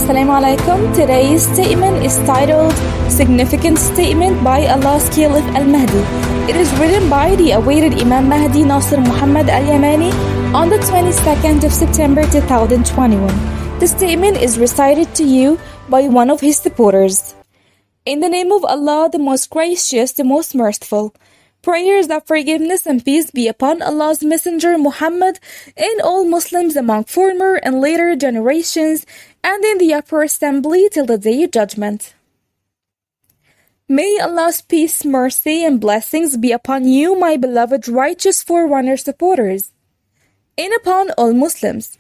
Assalamu alaikum. Today's statement is titled Significant Statement by Allah's Caliph Al-Mahdi. It is written by the awaited Imam Mahdi Nasser Mohammed Al-Yamani on the 22nd of September 2021. The statement is recited to you by one of his supporters. In the name of Allah, the most gracious, the most merciful. Prayers that forgiveness and peace be upon Allah's Messenger Mohammed and all Muslims among former and later generations and in the upper assembly till the day of judgment. May Allah's peace, mercy, and blessings be upon you, my beloved righteous forerunner supporters, and upon all Muslims.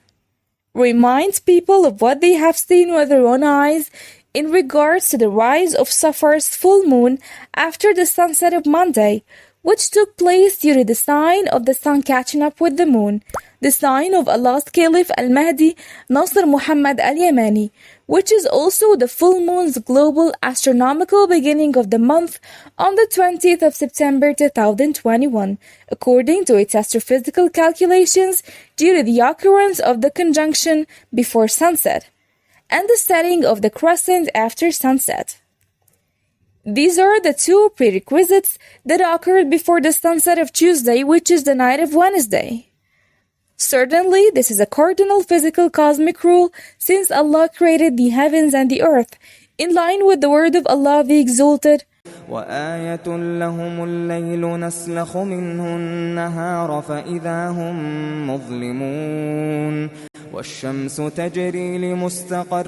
Remind people of what they have seen with their own eyes in regards to the rise of Safar's full moon after the sunset of Monday, which took place due to the sign of the sun catching up with the moon, the sign of Allah's Caliph Al-Mahdi Nasser Muhammad Al-Yamani, which is also the full moon's global astronomical beginning of the month on the 20th of September 2021, according to its astrophysical calculations due to the occurrence of the conjunction before sunset and the setting of the crescent after sunset. These are the two prerequisites that occurred before the sunset of Tuesday, which is the night of Wednesday. Certainly, this is a cardinal physical cosmic rule since Allah created the heavens and the earth, in line with the word of Allah the Exalted. وآية لهم الليل نسلخ منه النهار فإذا هم مظلمون والشمس تجري لمستقر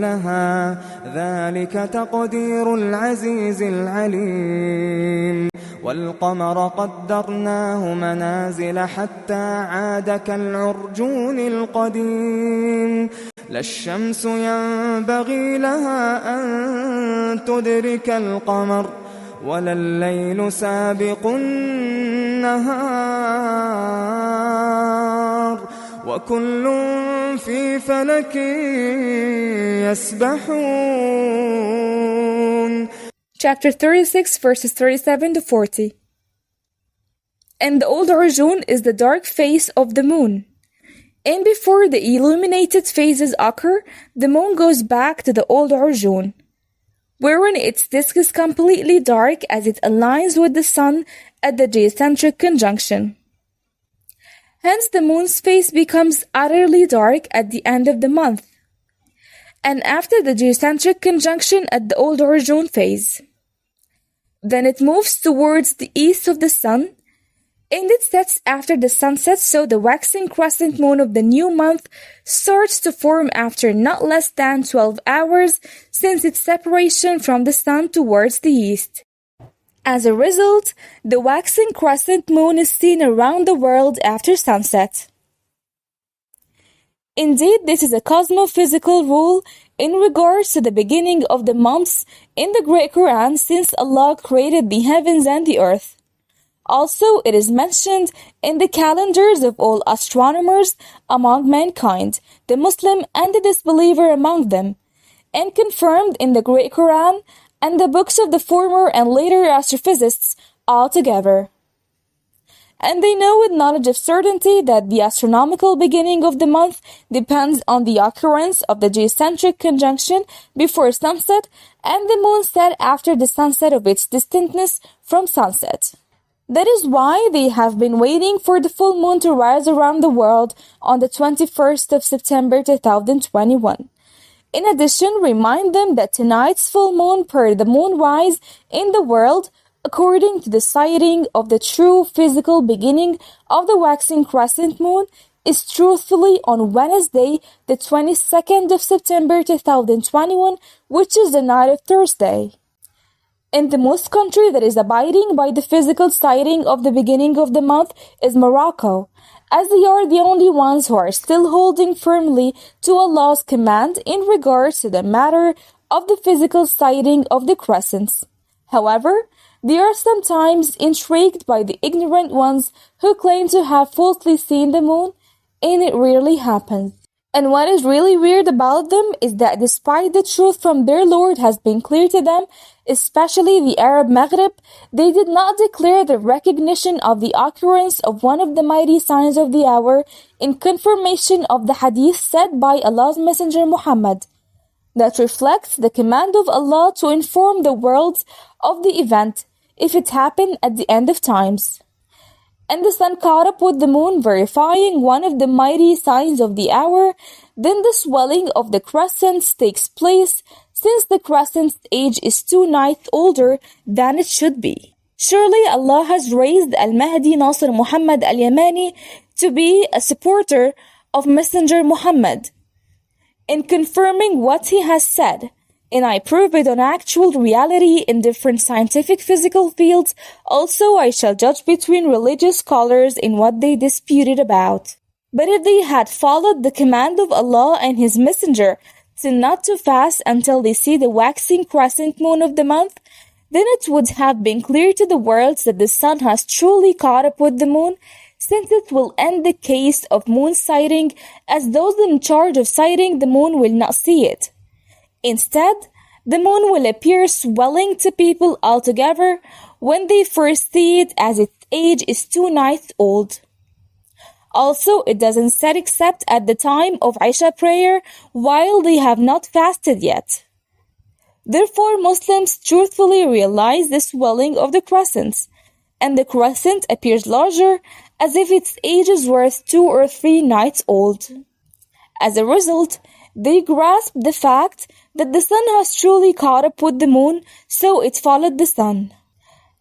لها ذلك تقدير العزيز العليم والقمر قدرناه منازل حتى عاد كالعرجون القديم لا الشمس ينبغي لها أن تدرك القمر ولا الليل سابق النهار وكل في فلك يسبحون. Chapter 36, verses 37 to 40. And the old Arjun is the dark face of the moon. And before the illuminated phases occur, the moon goes back to the old Arjun, wherein its disk is completely dark as it aligns with the sun at the geocentric conjunction. Hence, the moon's face becomes utterly dark at the end of the month, and after the geocentric conjunction at the old Arjun phase. Then it moves towards the east of the sun, and it sets after the sunset, so the waxing crescent moon of the new month starts to form after not less than 12 hours since its separation from the sun towards the east. As a result, the waxing crescent moon is seen around the world after sunset. Indeed, this is a cosmophysical rule in regards to the beginning of the months in the Great Quran since Allah created the heavens and the earth. Also, it is mentioned in the calendars of all astronomers among mankind, the Muslim and the disbeliever among them, and confirmed in the Great Quran and the books of the former and later astrophysicists altogether. And they know with knowledge of certainty that the astronomical beginning of the month depends on the occurrence of the geocentric conjunction before sunset and the moon set after the sunset of its distinctness from sunset. That is why they have been waiting for the full moon to rise around the world on the 21st of September 2021. In addition, remind them that tonight's full moon per the moonrise in the world, according to the sighting of the true physical beginning of the waxing crescent moon, is truthfully on Wednesday, the 22nd of September 2021, which is the night of Thursday. In the most country that is abiding by the physical sighting of the beginning of the month is Morocco, as they are the only ones who are still holding firmly to Allah's command in regards to the matter of the physical sighting of the crescents. However, they are sometimes intrigued by the ignorant ones who claim to have falsely seen the moon, and it rarely happens. And what is really weird about them is that despite the truth from their Lord has been clear to them, especially the Arab Maghrib, they did not declare the recognition of the occurrence of one of the mighty signs of the hour in confirmation of the hadith said by Allah's Messenger Mohammed. that reflects the command of Allah to inform the world of the event if it happened at the end of times. And the sun caught up with the moon, verifying one of the mighty signs of the hour. Then the swelling of the crescent takes place, since the crescent's age is 2 nights older than it should be. Surely Allah has raised Al-Mahdi Nasser Muhammad Al-Yamani to be a supporter of Messenger Mohammed in confirming what he has said, and I prove it on actual reality in different scientific physical fields. Also, I shall judge between religious scholars in what they disputed about. But if they had followed the command of Allah and His Messenger to not to fast until they see the waxing crescent moon of the month, then it would have been clear to the world that the sun has truly caught up with the moon, since it will end the case of moon sighting, as those in charge of sighting the moon will not see it. Instead, the moon will appear swelling to people altogether when they first see it, as its age is 2 nights old. Also, it doesn't set except at the time of Isha prayer while they have not fasted yet. Therefore, Muslims truthfully realize the swelling of the crescents, and the crescent appears larger as if its age is worth 2 or 3 nights old. As a result, they grasp the fact that the sun has truly caught up with the moon, so it followed the sun.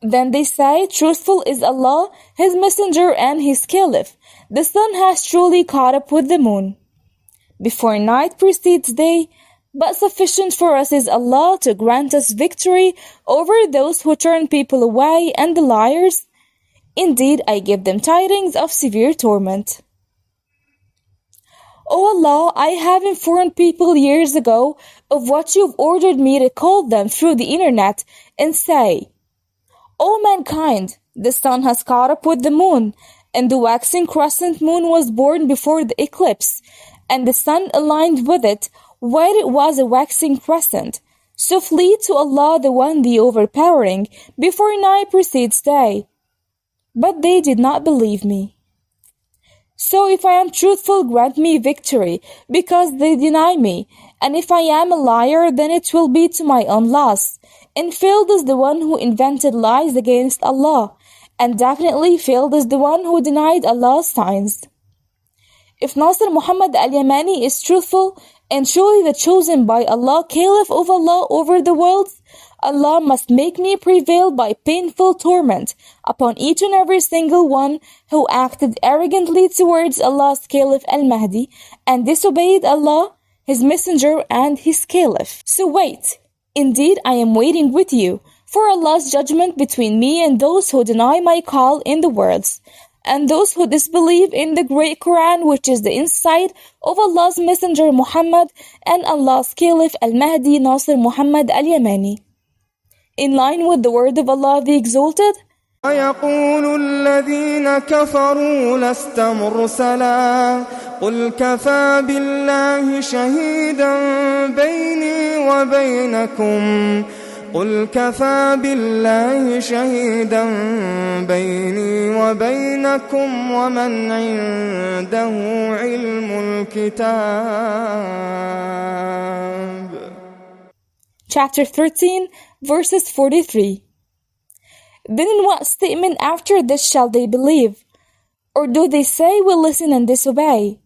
Then they say, truthful is Allah, His Messenger, and His Caliph. The sun has truly caught up with the moon before night precedes day, but sufficient for us is Allah to grant us victory over those who turn people away and the liars. Indeed, I give them tidings of severe torment. O Allah, I have informed people years ago of what you've ordered me to call them through the internet and say, O mankind, the sun has caught up with the moon, and the waxing crescent moon was born before the eclipse, and the sun aligned with it where it was a waxing crescent. So flee to Allah, the One, the Overpowering, before night precedes day. But they did not believe me. So if I am truthful, grant me victory, because they deny me. And if I am a liar, then it will be to my own loss. And failed is the one who invented lies against Allah, and definitely failed is the one who denied Allah's signs. If Nasser Muhammad Al-Yamani is truthful, and truly the chosen by Allah, Caliph of Allah over the worlds, Allah must make me prevail by painful torment upon each and every single one who acted arrogantly towards Allah's Caliph Al-Mahdi and disobeyed Allah, His Messenger, and His Caliph. So wait, indeed I am waiting with you for Allah's judgment between me and those who deny my call in the worlds, and those who disbelieve in the great Quran, which is the insight of Allah's Messenger Mohammed and Allah's Caliph Al-Mahdi Nasser Muhammad Al-Yamani. In line with the word of Allah the Exalted, ويقول الذين كفروا لست مرسلا قل كفى بالله شهيدا بيني وبينكم قل كفى بالله شهيدا بيني وبينكم ومن عنده علم الكتاب. Chapter 13, verses 43. Then in what statement after this shall they believe? Or do they say, we'll listen and disobey?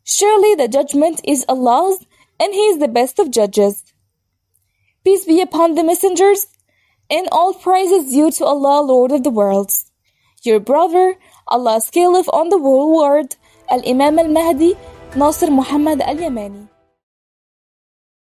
Surely the judgment is Allah's, and He is the best of judges. Peace be upon the messengers, and all praises due to Allah, Lord of the worlds. Your brother, Allah's Caliph on the whole world, Al-Imam Al-Mahdi, Nasser Muhammad Al-Yamani.